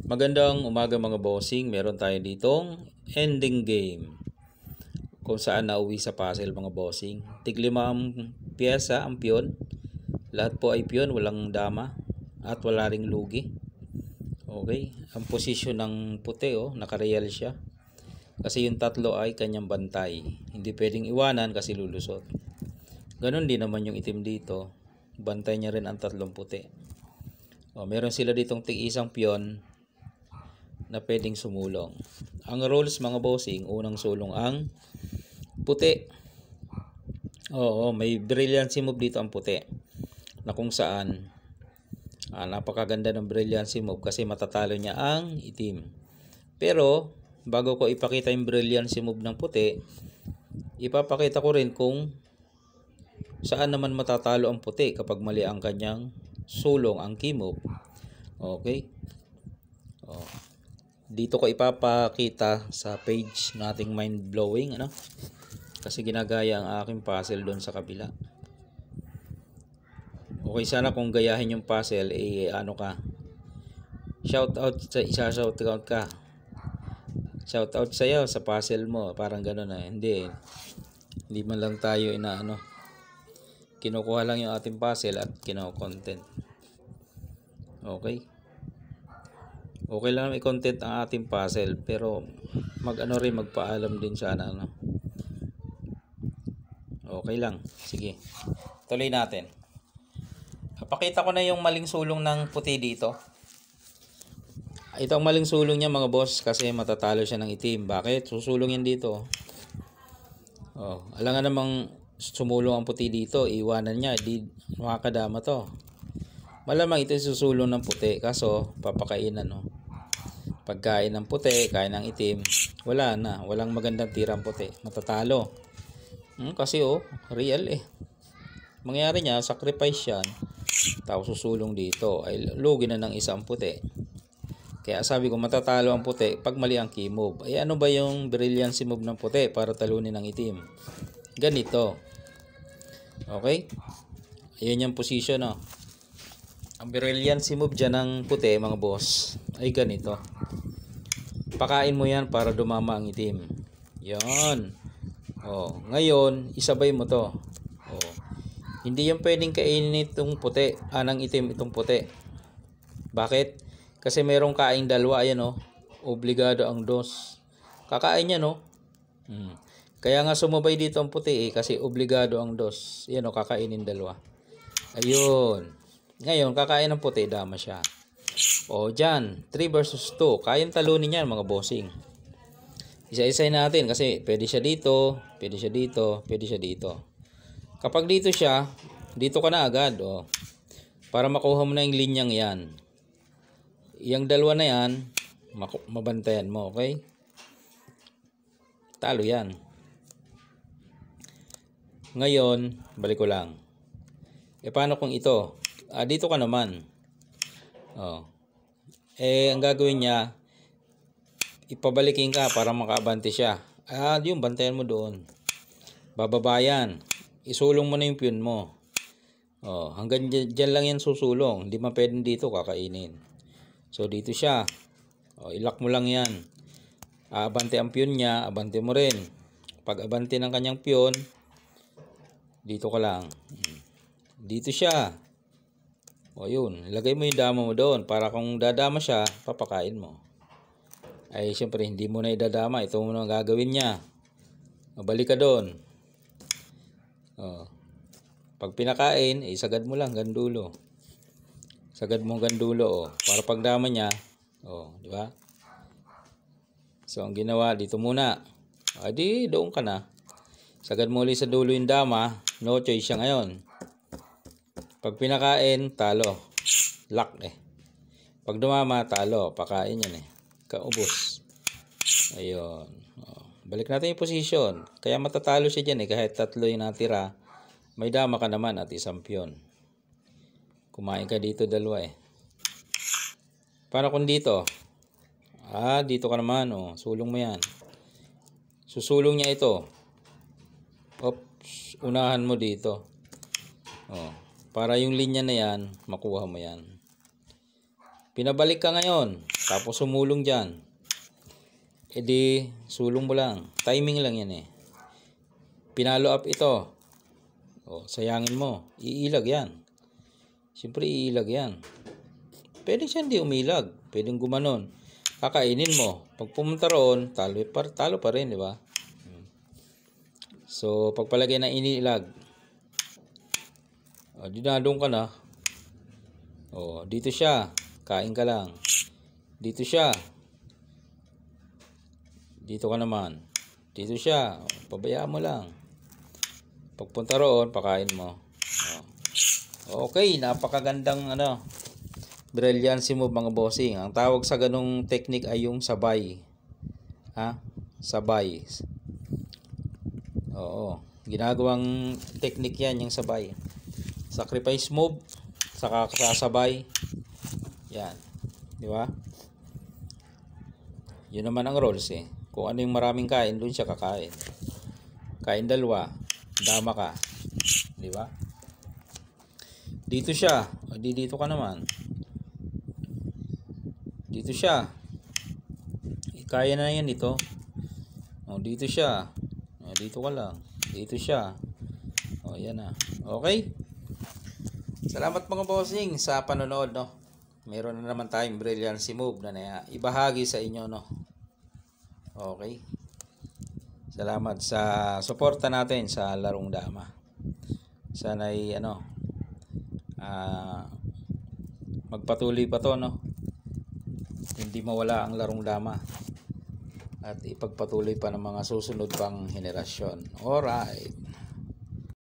Magandang umaga mga bossing. Meron tayo ditong ending game kung saan nauwi sa puzzle mga bossing. Tig-5 piyesa ang piyon. Lahat po ay piyon, walang dama at wala ring lugi. Okay, ang posisyon ng puti nakareal siya. Kasi yung tatlo ay kanyang bantay. Hindi pwedeng iwanan kasi lulusot. Ganon din naman yung itim dito. Bantay niya rin ang tatlong puti. Meron sila ditong tig-isang piyon na pwedeng sumulong. Ang rules mga bossing, unang sulong ang puti. May brilliancy move dito ang puti. Na kung saan napakaganda ng brilliancy move kasi matatalo niya ang itim. Pero bago ko ipakita yung brilliancy move ng puti, ipapakita ko rin kung saan naman matatalo ang puti kapag mali ang kanyang sulong, ang key move. Okay? Dito ko ipapakita sa page nating mind blowing kasi ginagaya ang aking puzzle doon sa kabila. Okay, sana kung gayahin yung puzzle shout out ka. Shout out sa iyo sa puzzle mo, parang ganoon Hindi man lang tayo kinukuha lang yung ating puzzle at kino-content. Okay lang i-content ang ating puzzle, pero magpaalam din sana Okay lang. Sige. Tuloy natin. Pakita ko na yung maling sulong ng puti dito. Ito ang maling sulong niya mga boss kasi matatalo siya ng itim. Bakit? Susulong yan dito. Alangan namang sumulong ang puti dito, iwanan niya, di makakadama to. Malamang ito susulong ng puti, kaso papakainan Pagkain ng puti, kain ng itim, walang magandang tirang puti, matatalo. Kasi real mangyari niya, sacrifice yan, tapos susulong dito, ay lugi na ng isang puti. Kaya sabi ko matatalo ang puti pag mali ang key move. Ano ba yung brilliancy move ng puti para talunin ng itim? Ganito. Okay? Ayan yung position Ang brilliancy move dyan ng puti mga boss ay ganito. Pakain mo yan para dumama ang itim. Yan. Ngayon, isabay mo to. Hindi yan pwedeng kainin itong puti. Ng itim itong puti. Bakit? Kasi merong kaing dalawa. Ayan obligado ang dos. Kakain yan Kaya nga sumabay dito ang puti kasi obligado ang dos. Yan kakainin dalawa. Ayun. Ngayon, kakain ng puti, dama siya. Dyan, 3 versus 2. Kayang talunin yan mga bossing. Isa-isay natin kasi pwede siya dito, pwede siya dito, pwede siya dito. Kapag dito siya, dito ka na agad. Para makuha mo na yung linyang yan. Yung dalawa na yan, mabantayan mo, okay? Talo yan. Ngayon, balik ko lang. Paano kung ito? Dito ka naman. Ang gagawin niya, ipabalikin ka para makaabante siya. Yung bantayan mo doon. Bababayan. Isulong mo na yung piyon mo. Hanggang dyan lang yan susulong. Hindi man pwedeng dito kakainin. So dito siya. Ilock mo lang yan. Abante ang piyon niya, abante mo rin. Pag abante ng kanyang piyon, dito ka lang. Dito siya. Yun, ilagay mo yung dama mo doon para kung dadama siya, papakain mo. Ay, syempre, hindi mo na idadama. Ito mo na gagawin niya. Balik ka doon. Pag pinakain, sagad mo lang gandulo. Sagad mo gandulo, para pag dama niya, di ba? So, ang ginawa, dito muna. Di, doon ka na. Sagad mo ulit sa dulo yung dama, no choice siya ngayon. Pag pinakain, talo. Lock Pag dumama, talo. Pakain yan Kaubos. Ayun. Balik natin yung position. Kaya matatalo siya dyan kahit tatlo yung natira. May dama ka naman at isang piyon. Kumain ka dito dalawa Paano kung dito? Dito ka naman Sulong mo yan. Susulong niya ito. Unahan mo dito. Para yung linya na yan, makuha mo yan. Pinabalik ka ngayon. Tapos sumulong dyan. E di, sulong mo lang. Timing lang yan eh. Pinalo up ito. O, sayangin mo. Iilag yan. Siyempre iilag yan. Pwede siya hindi umilag. Pwedeng gumanon. Kakainin mo. Pag pumunta roon, talo pa rin, di ba? So, pagpalagay na iniilag. O, dinadong ka na. O, dito siya. Kain ka lang. Dito siya. Dito ka naman. Dito siya. O, pabayaan mo lang. Pagpunta roon, pakain mo. O. Okay, napakagandang brilliancy move mga bossing. Ang tawag sa ganung technique ay yung sabay. Ha? Sabay. Oo. Ginagawang technique yan, yung sabay. Sacrifice move, saka kasabay. Yan. Di ba? Yun naman ang rules eh. Kung ano yung maraming kain, doon siya kakain. Kain dalawa, dama ka. Di ba? Dito siya. O di dito ka naman. Dito siya. Kaya na yan ito. O dito siya. O dito ka lang. Dito siya. O yan na. Okay? Salamat mga bossing sa panonood, no. Meron na naman tayong brilliancy move na ibahagi sa inyo, no. Okay. Salamat sa suporta natin sa larong dama. Sana'y magpatuloy pa to, no. Hindi mawala ang larong dama. At ipagpatuloy pa ng mga susunod pang henerasyon. Alright.